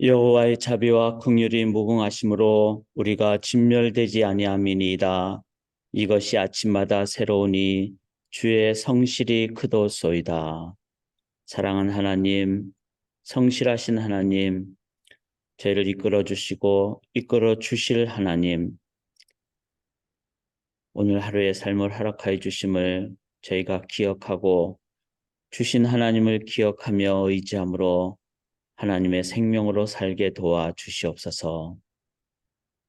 여호와의 자비와 긍휼이 무궁하심으로 우리가 진멸되지 아니함이니이다. 이것이 아침마다 새로우니 주의 성실이 크도소이다. 사랑하는 하나님, 성실하신 하나님, 저희를 이끌어 주시고 이끌어 주실 하나님, 오늘 하루의 삶을 허락하여 주심을 저희가 기억하고 주신 하나님을 기억하며 의지함으로 하나님의 생명으로 살게 도와 주시옵소서.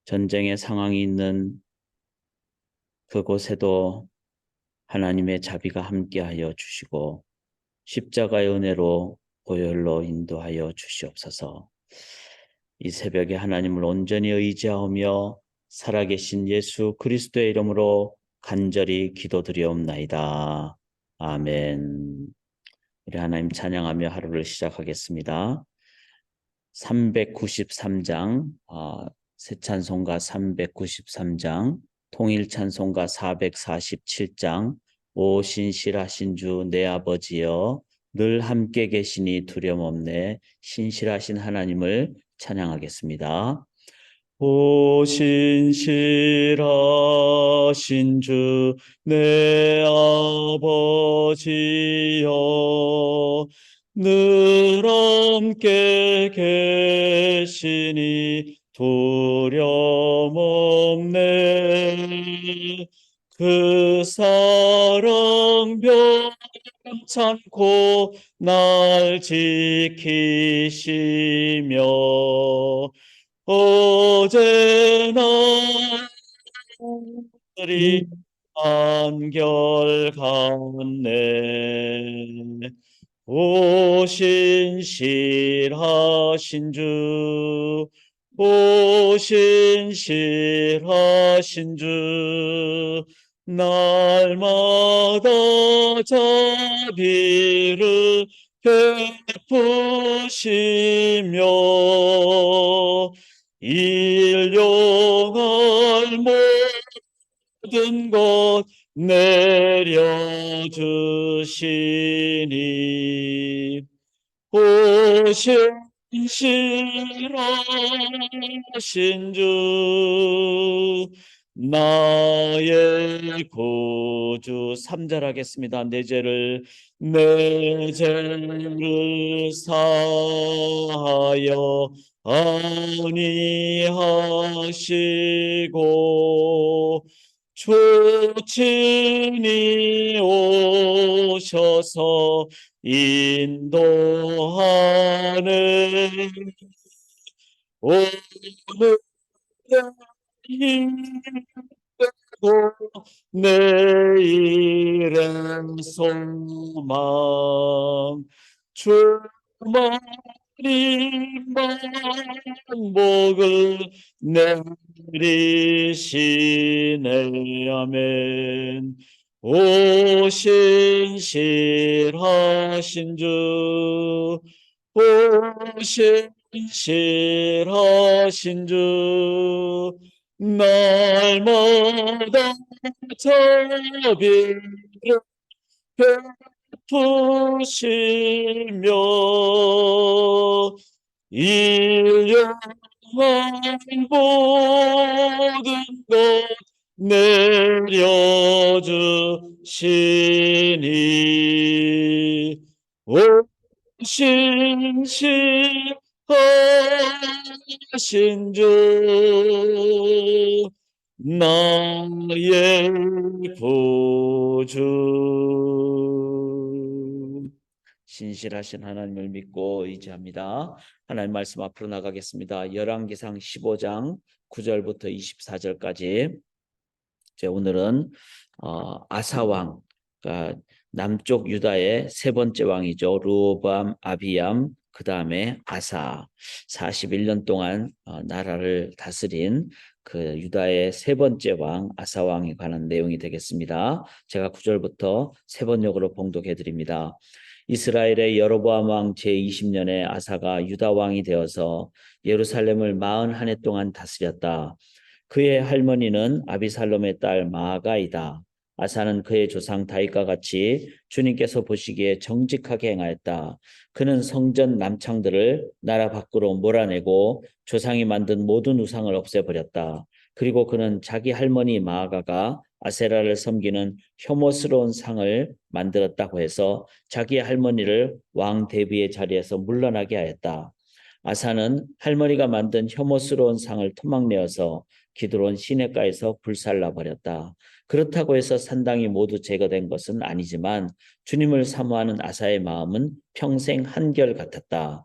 전쟁의 상황이 있는 그곳에도 하나님의 자비가 함께하여 주시고 십자가의 은혜로 보혈로 인도하여 주시옵소서. 이 새벽에 하나님을 온전히 의지하며 살아계신 예수 그리스도의 이름으로 간절히 기도드리옵나이다. 아멘. 우리 하나님 찬양하며 하루를 시작하겠습니다. 393장, 새 찬송가 393장, 통일 찬송가 447장, 오 신실하신 주 내 아버지여 늘 함께 계시니 두려움 없네. 신실하신 하나님을 찬양하겠습니다. 오 신실하신 주 내 아버지여 늘 함께 계시니 두려움 없네. 그 사랑 변찮고 날 지키시며 어제나 오늘이 한결같네. 오 신실하신 주, 오 신실하신 주, 날마다 자비를 베푸시며 일용할 모든 것 내려주시니 신실하신 주 나의 구주 3절 하겠습니다. 내 죄를 사하여 아니하시고 주 친히 오셔서 인도하네. 오늘 힘들고 내일은 소망 주만이 만복을 내리시네. 아멘. 오 신실하신 주, 오 신실하신 주, 날마다 자비를 베푸시며 일용할 모든 것 내려주시니 오 신실하신 주 나의 구주. 신실하신 하나님을 믿고 의지합니다. 하나님 말씀 앞으로 나가겠습니다. 열왕기상 15장 9절부터 24절까지. 오늘은 아사왕, 그러니까 남쪽 유다의 세 번째 왕이죠. 르호보암, 아비얌, 그 다음에 아사. 41년 동안 나라를 다스린 그 유다의 세 번째 왕 아사 왕에 관한 내용이 되겠습니다. 제가 9절부터 세 번역으로 봉독해 드립니다. 이스라엘의 여로보암 왕 제20년에 아사가 유다 왕이 되어서 예루살렘을 41해 동안 다스렸다. 그의 할머니는 아비살롬의 딸 마아가이다. 아사는 그의 조상 다윗과 같이 주님께서 보시기에 정직하게 행하였다. 그는 성전 남창들을 나라 밖으로 몰아내고 조상이 만든 모든 우상을 없애버렸다. 그리고 그는 자기 할머니 마아가가 아세라를 섬기는 혐오스러운 상을 만들었다고 해서 자기 할머니를 왕 대비의 자리에서 물러나게 하였다. 아사는 할머니가 만든 혐오스러운 상을 토막내어서 기드론 시내가에서 불살라 버렸다. 그렇다고 해서 산당이 모두 제거된 것은 아니지만 주님을 사모하는 아사의 마음은 평생 한결같았다.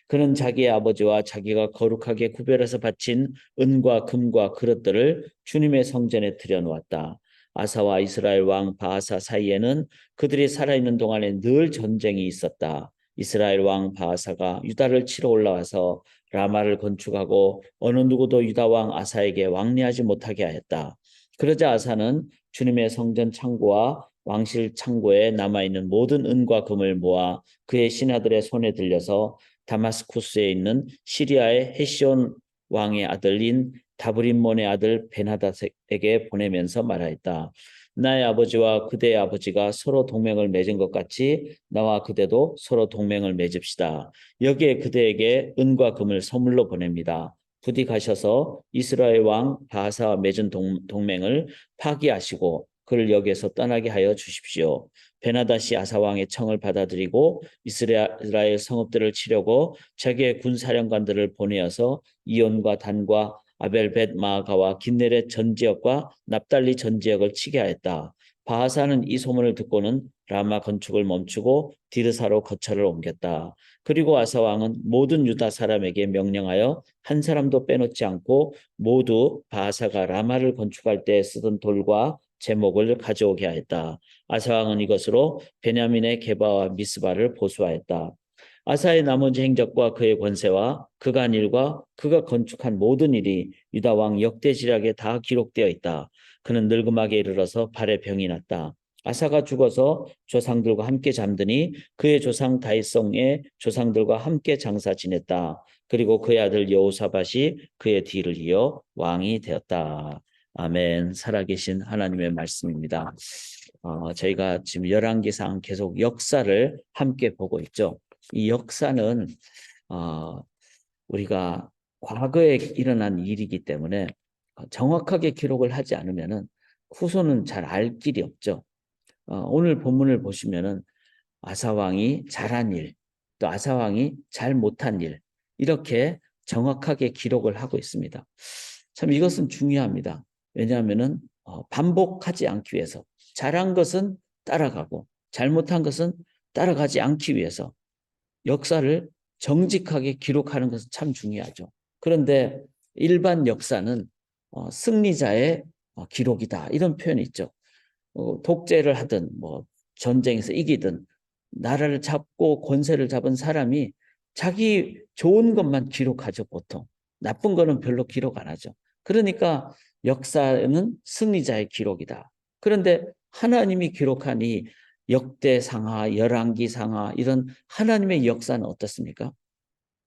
그는 자기의 아버지와 자기가 거룩하게 구별해서 바친 은과 금과 그릇들을 주님의 성전에 들여놓았다. 아사와 이스라엘 왕 바하사 사이에는 그들이 살아있는 동안에 늘 전쟁이 있었다. 이스라엘 왕 바하사가 유다를 치러 올라와서 라마를 건축하고 어느 누구도 유다 왕 아사에게 왕래하지 못하게 하였다. 그러자 아사는 주님의 성전 창고와 왕실 창고에 남아있는 모든 은과 금을 모아 그의 신하들의 손에 들려서 다마스쿠스에 있는 시리아의 헤시온 왕의 아들인 다브림몬의 아들 베나닷에게 보내면서 말하였다. 나의 아버지와 그대의 아버지가 서로 동맹을 맺은 것 같이 나와 그대도 서로 동맹을 맺읍시다. 여기에 그대에게 은과 금을 선물로 보냅니다. 부디 가셔서 이스라엘 왕 바하사와 맺은 동맹을 파기하시고 그를 여기에서 떠나게 하여 주십시오. 베나다시 아사 왕의 청을 받아들이고 이스라엘 성읍들을 치려고 자기의 군사령관들을 보내어서 이온과 단과 아벨벳 마아가와 긴네렛 전 지역과 납달리 전 지역을 치게 하였다. 바하사는 이 소문을 듣고는 라마 건축을 멈추고 디르사로 거처를 옮겼다. 그리고 아사 왕은 모든 유다 사람에게 명령하여 한 사람도 빼놓지 않고 모두 바하사가 라마를 건축할 때 쓰던 돌과 제목을 가져오게 하였다. 아사 왕은 이것으로 베냐민의 게바와 미스바를 보수하였다. 아사의 나머지 행적과 그의 권세와 그가 한 일과 그가 건축한 모든 일이 유다 왕 역대지략에 다 기록되어 있다. 그는 늙음하게 이르러서 발에 병이 났다. 아사가 죽어서 조상들과 함께 잠드니 그의 조상 다윗성의 조상들과 함께 장사 지냈다. 그리고 그의 아들 여호사밧이 그의 뒤를 이어 왕이 되었다. 아멘. 살아계신 하나님의 말씀입니다. 저희가 지금 열왕기상 계속 역사를 함께 보고 있죠. 이 역사는 우리가 과거에 일어난 일이기 때문에 정확하게 기록을 하지 않으면은 후손은 잘 알 길이 없죠. 오늘 본문을 보시면은 아사왕이 잘한 일, 또 아사왕이 잘 못한 일, 이렇게 정확하게 기록을 하고 있습니다. 참 이것은 중요합니다. 왜냐하면은 반복하지 않기 위해서, 잘한 것은 따라가고 잘못한 것은 따라가지 않기 위해서 역사를 정직하게 기록하는 것은 참 중요하죠. 그런데 일반 역사는 승리자의 기록이다, 이런 표현이 있죠. 독재를 하든 뭐 전쟁에서 이기든 나라를 잡고 권세를 잡은 사람이 자기 좋은 것만 기록하죠. 보통 나쁜 거는 별로 기록 안 하죠. 그러니까 역사는 승리자의 기록이다. 그런데 하나님이 기록한 이 역대상하, 열왕기상하, 이런 하나님의 역사는 어떻습니까?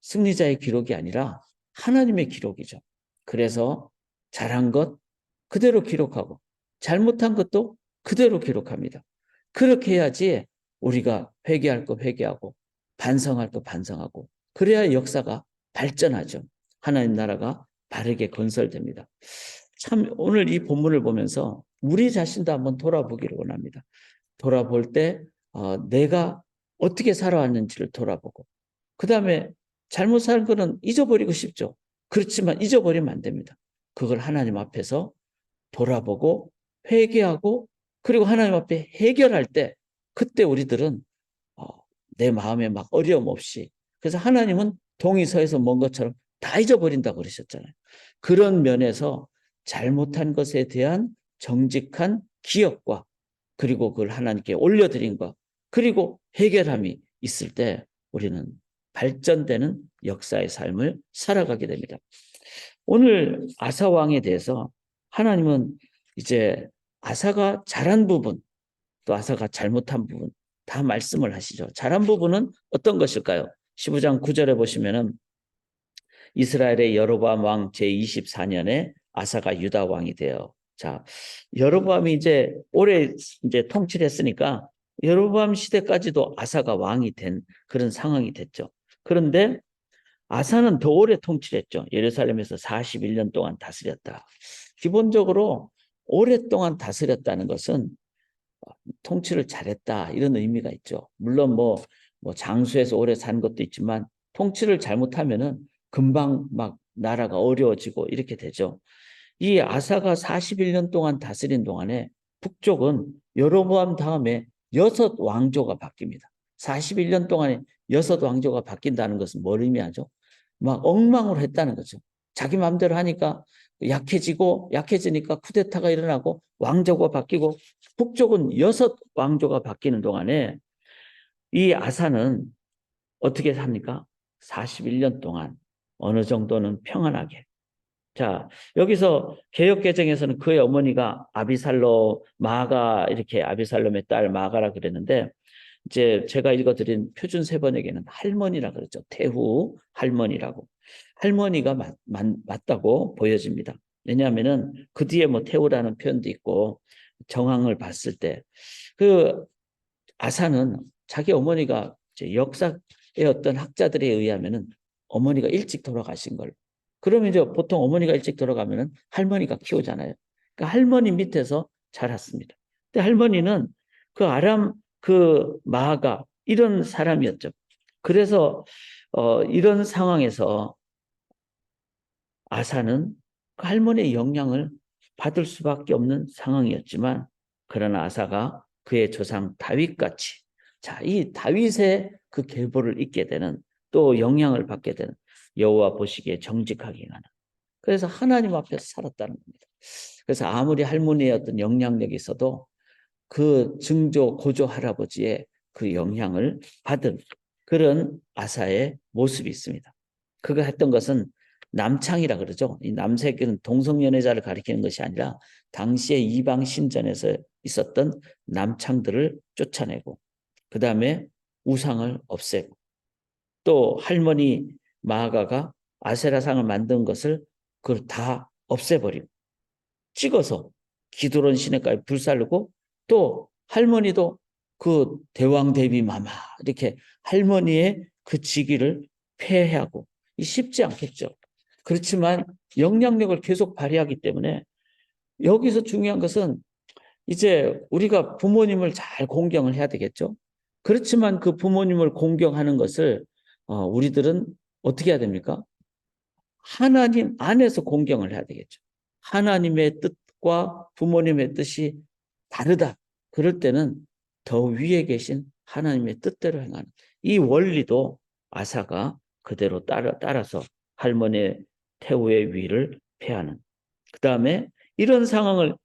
승리자의 기록이 아니라 하나님의 기록이죠. 그래서 잘한 것 그대로 기록하고 잘못한 것도 그대로 기록합니다. 그렇게 해야지 우리가 회개할 거 회개하고 반성할 거 반성하고, 그래야 역사가 발전하죠. 하나님 나라가 바르게 건설됩니다. 참 오늘 이 본문을 보면서 우리 자신도 한번 돌아보기를 원합니다. 돌아볼 때 내가 어떻게 살아왔는지를 돌아보고, 그 다음에 잘못 산 거는 잊어버리고 싶죠. 그렇지만 잊어버리면 안 됩니다. 그걸 하나님 앞에서 돌아보고 회개하고, 그리고 하나님 앞에 해결할 때 그때 우리들은 내 마음에 막 어려움 없이, 그래서 하나님은 동이 서에서 먼 것처럼 다 잊어버린다고 그러셨잖아요. 그런 면에서 잘못한 것에 대한 정직한 기억과, 그리고 그걸 하나님께 올려드린 것, 그리고 해결함이 있을 때 우리는 발전되는 역사의 삶을 살아가게 됩니다. 오늘 아사 왕에 대해서 하나님은 이제 아사가 잘한 부분, 또 아사가 잘못한 부분 다 말씀을 하시죠. 잘한 부분은 어떤 것일까요? 15장 9절에 보시면은 이스라엘의 여로보암 왕 제24년에 아사가 유다 왕이 되어 자, 여로보암이 이제 오래 이제 통치를 했으니까 여로보암 시대까지도 아사가 왕이 된 그런 상황이 됐죠. 그런데 아사는 더 오래 통치했죠. 예루살렘에서 41년 동안 다스렸다. 기본적으로 오랫동안 다스렸다는 것은 통치를 잘했다 이런 의미가 있죠. 물론 뭐 장수에서 오래 산 것도 있지만 통치를 잘못하면은 금방 막 나라가 어려워지고 이렇게 되죠. 이 아사가 41년 동안 다스린 동안에 북쪽은 여로보암 다음에 6왕조가 바뀝니다. 41년 동안에 6왕조가 바뀐다는 것은 뭘 의미하죠? 막 엉망으로 했다는 거죠. 자기 마음대로 하니까 약해지니까 쿠데타가 일어나고 왕조가 바뀌고 북쪽은 6왕조가 바뀌는 동안에 이 아사는 어떻게 삽니까? 41년 동안 어느 정도는 평안하게. 자, 여기서 개역개정에서는 그의 어머니가 아비살로 마가 이렇게 아비살롬의 딸 마가라 그랬는데 이제 제가 읽어드린 표준 세번역에는 할머니라 그러죠. 태후 할머니라고. 할머니가 맞다고 보여집니다. 왜냐하면은 그 뒤에 뭐 태후라는 표현도 있고 정황을 봤을 때 그 아사는 자기 어머니가 이제 역사의 어떤 학자들에 의하면은 어머니가 일찍 돌아가신 걸. 그러면 이제 보통 어머니가 일찍 돌아가면은 할머니가 키우잖아요. 그러니까 할머니 밑에서 자랐습니다. 근데 할머니는 그 아람 그 마아가 이런 사람이었죠. 그래서 이런 상황에서 아사는 그 할머니의 영향을 받을 수밖에 없는 상황이었지만 그러나 아사가 그의 조상 다윗같이 자, 이 다윗의 그 계보를 잇게 되는 또 영향을 받게 되는 여호와 보시기에 정직하게 행하는 그래서 하나님 앞에서 살았다는 겁니다. 그래서 아무리 할머니의 어떤 영향력이 있어도 그 증조 고조 할아버지의 그 영향을 받은 그런 아사의 모습이 있습니다. 그가 했던 것은 남창이라 그러죠. 이 남색은 동성연애자를 가리키는 것이 아니라 당시의 이방 신전에서 있었던 남창들을 쫓아내고 그 다음에 우상을 없애고 또 할머니 마아가가 아세라상을 만든 것을 그걸 다 없애버리고 찍어서 기드론 시내까지 불살르고 또 할머니도 그 대왕 대비 마마 이렇게 할머니의 그 직위를 폐하고 쉽지 않겠죠. 그렇지만 영향력을 계속 발휘하기 때문에 여기서 중요한 것은 이제 우리가 부모님을 잘 공경을 해야 되겠죠. 그렇지만 그 부모님을 공경하는 것을 우리들은 어떻게 해야 됩니까? 하나님 안에서 공경을 해야 되겠죠. 하나님의 뜻과 부모님의 뜻이 다르다. 그럴 때는 더 위에 계신 하나님의 뜻대로 행하는 이 원리도 아사가 그대로 따라서 할머니의 태후의 위를 폐하는. 그 다음에 이런 상황을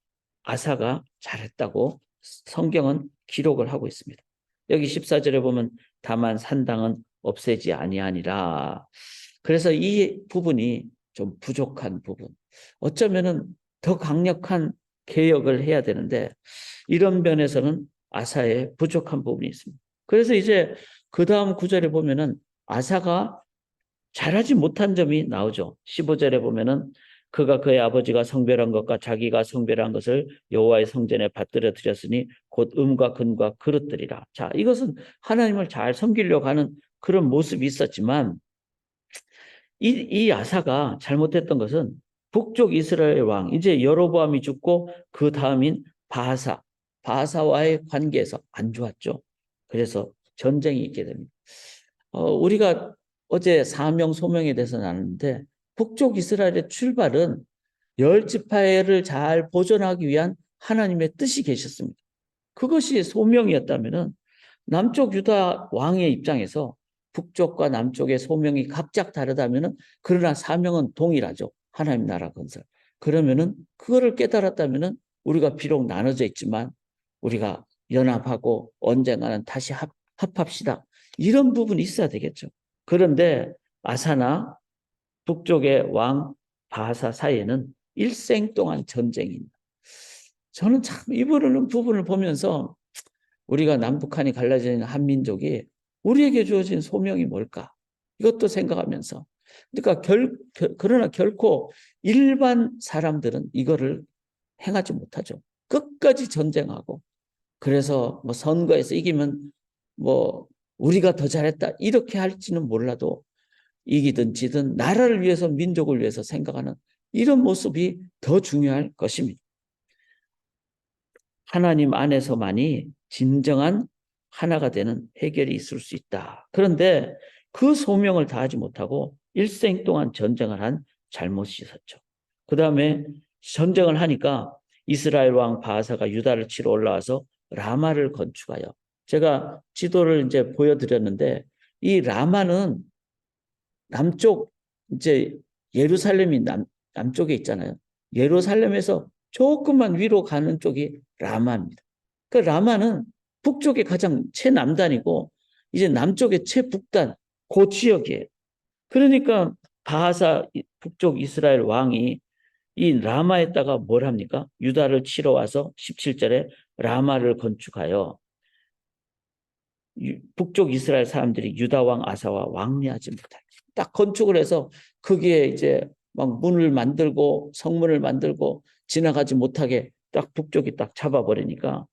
아사가 잘했다고 성경은 기록을 하고 있습니다. 여기 14절에 보면 다만 산당은 없애지 아니하니라. 그래서 이 부분이 좀 부족한 부분. 어쩌면은 더 강력한 개혁을 해야 되는데 이런 면에서는 아사의 부족한 부분이 있습니다. 그래서 이제 그 다음 구절에 보면은 아사가 잘하지 못한 점이 나오죠. 15절에 보면은 그가 그의 아버지가 성별한 것과 자기가 성별한 것을 여호와의 성전에 받들어 드렸으니 곧 음과 금과 그릇들이라. 자, 이것은 하나님을 잘 섬기려고 하는 그런 모습이 있었지만 이 아사가 잘못했던 것은 북쪽 이스라엘 왕 이제 여로보암이 죽고 그 다음인 바하사와의 관계에서 안 좋았죠. 그래서 전쟁이 있게 됩니다. 우리가 어제 사명 소명에 대해서 나눴는데 북쪽 이스라엘의 출발은 열 지파를 잘 보존하기 위한 하나님의 뜻이 계셨습니다. 그것이 소명이었다면은 남쪽 유다 왕의 입장에서 북쪽과 남쪽의 소명이 각각 다르다면은 그러나 사명은 동일하죠. 하나님 나라 건설. 그러면은 그거를 깨달았다면은 우리가 비록 나눠져 있지만 우리가 연합하고 언젠가는 다시 합합시다. 이런 부분이 있어야 되겠죠. 그런데 아사나 북쪽의 왕 바하사 사이에는 일생 동안 전쟁입니다. 저는 참 이 부분을 보면서 우리가 남북한이 갈라지는 한민족이 우리에게 주어진 소명이 뭘까? 이것도 생각하면서 그러니까 그러나 결코 일반 사람들은 이거를 행하지 못하죠. 끝까지 전쟁하고 그래서 뭐 선거에서 이기면 뭐 우리가 더 잘했다 이렇게 할지는 몰라도 이기든 지든 나라를 위해서 민족을 위해서 생각하는 이런 모습이 더 중요할 것입니다. 하나님 안에서만이 진정한 하나가 되는 해결이 있을 수 있다. 그런데 그 소명을 다하지 못하고 일생 동안 전쟁을 한 잘못이 있었죠. 그 다음에 전쟁을 하니까 이스라엘 왕 바하사가 유다를 치러 올라와서 라마를 건축하여 제가 지도를 이제 보여드렸는데 이 라마는 남쪽 이제 예루살렘이 남쪽에 있잖아요. 예루살렘에서 조금만 위로 가는 쪽이 라마입니다. 그 라마는 북쪽의 가장 최남단이고 이제 남쪽의 최북단 그 지역이에요. 그러니까 바하사 북쪽 이스라엘 왕이 이 라마에다가 뭘 합니까? 유다를 치러 와서 17절에 라마를 건축하여 북쪽 이스라엘 사람들이 유다 왕 아사와 왕래하지 못하게 딱 건축을 해서 거기에 이제 막 문을 만들고 성문을 만들고 지나가지 못하게 딱 북쪽이 딱 잡아버리니까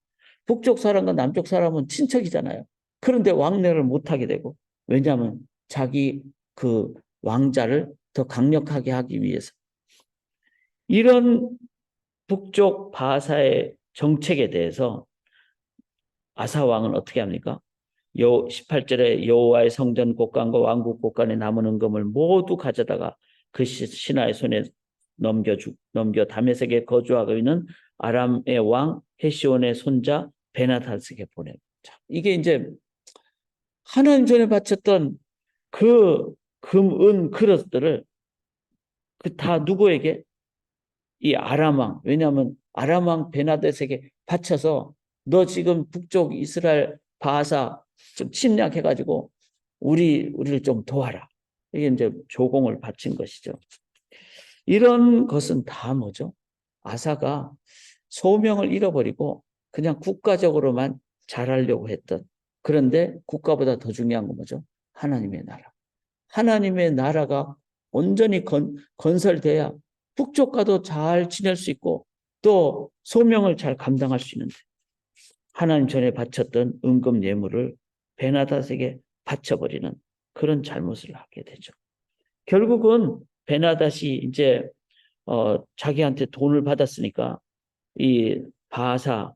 북쪽 사람과 남쪽 사람은 친척이잖아요. 그런데 왕래를 못하게 되고 왜냐하면 자기 그 왕자를 더 강력하게 하기 위해서 이런 북쪽 바사의 정책에 대해서 아사 왕은 어떻게 합니까? 18절에 여호와의 성전 곳간과 왕국 곳간에 남은 은금을 모두 가져다가 그 신하의 손에 넘겨 다메섹에 거주하고 있는 아람의 왕 헤시온의 손자 베나다스에게 보내고 이게 이제 하나님 전에 바쳤던 그 금, 은 그릇들을 그 다 누구에게? 이 아람 왕. 왜냐하면 아람 왕 베나다스에게 바쳐서 너 지금 북쪽 이스라엘 바하사 좀 침략해가지고 우리를 좀 도와라. 이게 이제 조공을 바친 것이죠. 이런 것은 다 뭐죠? 아사가 소명을 잃어버리고 그냥 국가적으로만 잘하려고 했던 그런데 국가보다 더 중요한 건 뭐죠? 하나님의 나라. 하나님의 나라가 온전히 건설돼야 북쪽과도 잘 지낼 수 있고 또 소명을 잘 감당할 수 있는데 하나님 전에 바쳤던 은금 예물을 베나닷에게 바쳐버리는 그런 잘못을 하게 되죠. 결국은 베나닷이 이제 자기한테 돈을 받았으니까 이 바하사에게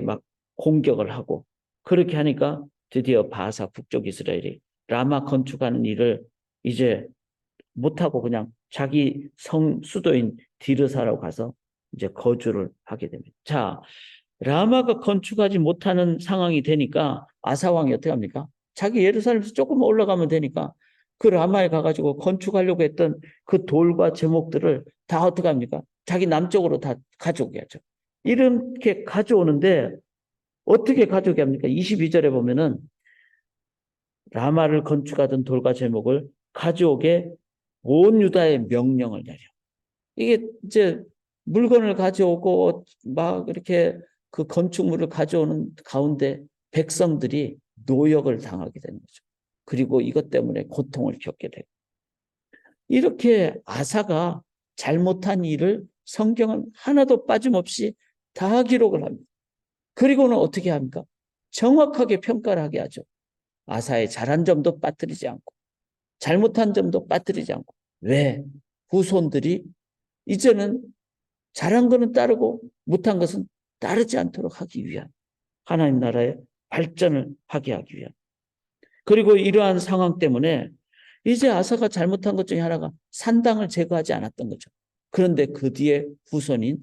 막 공격을 하고 그렇게 하니까 드디어 바하사 북쪽 이스라엘이 라마 건축하는 일을 이제 못하고 그냥 자기 성 수도인 디르사로 가서 이제 거주를 하게 됩니다. 자, 라마가 건축하지 못하는 상황이 되니까 아사왕이 어떻게 합니까? 자기 예루살렘에서 조금 올라가면 되니까 그 라마에 가가지고 건축하려고 했던 그 돌과 제목들을 다 어떻게 합니까? 자기 남쪽으로 다 가져오게 하죠. 이렇게 가져오는데 어떻게 가져오게 합니까? 22절에 보면은 라마를 건축하던 돌과 제목을 가져오게 온 유다의 명령을 내려. 이게 이제 물건을 가져오고 막 이렇게 그 건축물을 가져오는 가운데 백성들이 노역을 당하게 되는 거죠. 그리고 이것 때문에 고통을 겪게 되고. 이렇게 아사가 잘못한 일을 성경은 하나도 빠짐없이 다 기록을 합니다. 그리고는 어떻게 합니까? 정확하게 평가를 하게 하죠. 아사의 잘한 점도 빠뜨리지 않고 잘못한 점도 빠뜨리지 않고. 왜? 후손들이 이제는 잘한 것은 따르고 못한 것은 따르지 않도록 하기 위한 하나님 나라의 발전을 하게 하기 위한. 그리고 이러한 상황 때문에 이제 아사가 잘못한 것 중에 하나가 산당을 제거하지 않았던 거죠. 그런데 그 뒤에 후손인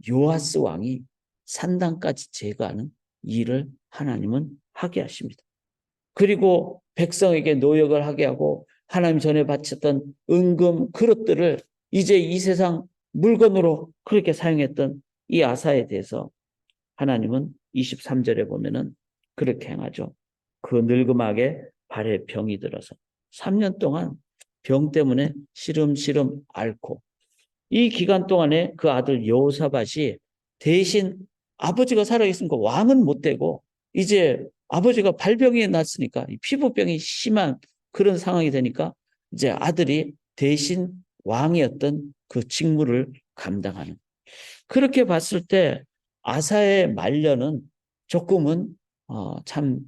요아스 왕이 산당까지 제거하는 일을 하나님은 하게 하십니다. 그리고 백성에게 노역을 하게 하고 하나님 전에 바쳤던 은금 그릇들을 이제 이 세상 물건으로 그렇게 사용했던 이 아사에 대해서 하나님은 23절에 보면은 그렇게 행하죠. 그 늙음하게 발에 병이 들어서 3년 동안 병 때문에 시름시름 앓고 이 기간 동안에 그 아들 여호사밧이 대신 아버지가 살아있으니까 왕은 못 되고 이제 아버지가 발병이 났으니까 피부병이 심한 그런 상황이 되니까 이제 아들이 대신 왕이었던 그 직무를 감당하는 그렇게 봤을 때 아사의 말년은 조금은 참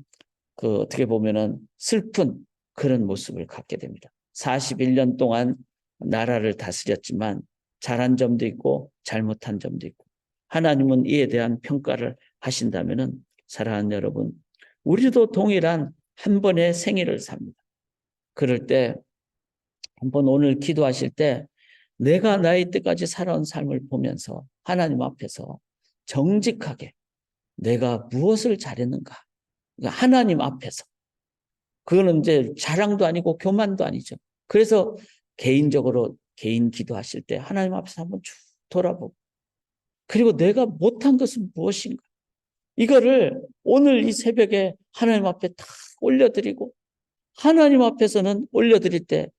어떻게 보면은 슬픈 그런 모습을 갖게 됩니다. 41년 동안 나라를 다스렸지만 잘한 점도 있고 잘못한 점도 있고, 하나님은 이에 대한 평가를 하신다면은, 사랑하는 여러분, 우리도 동일한 한 번의 생일을 삽니다. 그럴 때 한번 오늘 기도하실 때 내가 나이 때까지 살아온 삶을 보면서 하나님 앞에서 정직하게 내가 무엇을 잘했는가, 그러니까 하나님 앞에서, 그거는 이제 자랑도 아니고 교만도 아니죠. 그래서 개인적으로 개인 기도하실 때 하나님 앞에서 한번 쭉 돌아보고, 그리고 내가 못한 것은 무엇인가, 이거를 오늘 이 새벽에 하나님 앞에 다 올려드리고, 하나님 앞에서는 올려드릴 때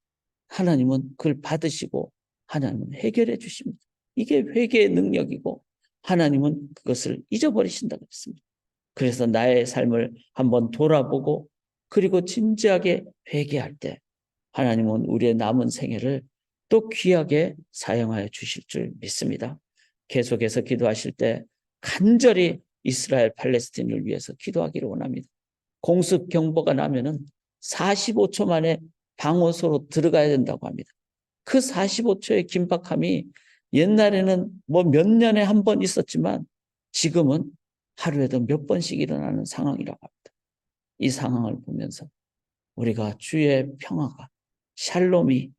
하나님은 그걸 받으시고 하나님은 해결해 주십니다. 이게 회개의 능력이고 하나님은 그것을 잊어버리신다고 했습니다. 그래서 나의 삶을 한번 돌아보고 그리고 진지하게 회개할 때 하나님은 우리의 남은 생애를 또 귀하게 사용하여 주실 줄 믿습니다. 계속해서 기도하실 때 간절히 이스라엘 팔레스틴을 위해서 기도하기를 원합니다. 공습 경보가 나면은 45초 만에 방어소로 들어가야 된다고 합니다. 그 45초의 긴박함이 옛날에는 뭐 몇 년에 한 번 있었지만 지금은 하루에도 몇 번씩 일어나는 상황이라고 합니다. 이 상황을 보면서 우리가 주의 평화가, 샬롬이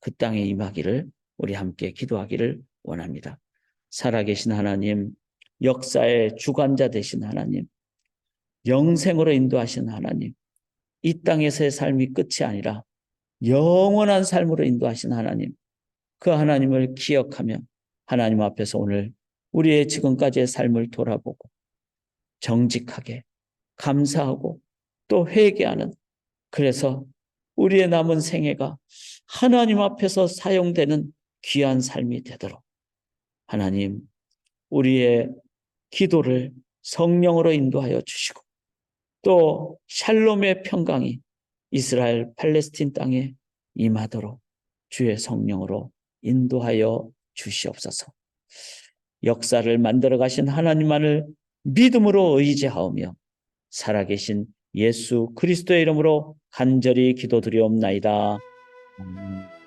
그 땅에 임하기를 우리 함께 기도하기를 원합니다. 살아계신 하나님, 역사의 주관자 되신 하나님, 영생으로 인도하신 하나님, 이 땅에서의 삶이 끝이 아니라 영원한 삶으로 인도하신 하나님, 그 하나님을 기억하며 하나님 앞에서 오늘 우리의 지금까지의 삶을 돌아보고 정직하게 감사하고 또 회개하는, 그래서 우리의 남은 생애가 하나님 앞에서 사용되는 귀한 삶이 되도록 하나님, 우리의 기도를 성령으로 인도하여 주시고 또 샬롬의 평강이 이스라엘 팔레스틴 땅에 임하도록 주의 성령으로 인도하여 주시옵소서. 역사를 만들어 가신 하나님만을 믿음으로 의지하오며 살아계신 예수 그리스도의 이름으로 간절히 기도드리옵나이다. 아멘.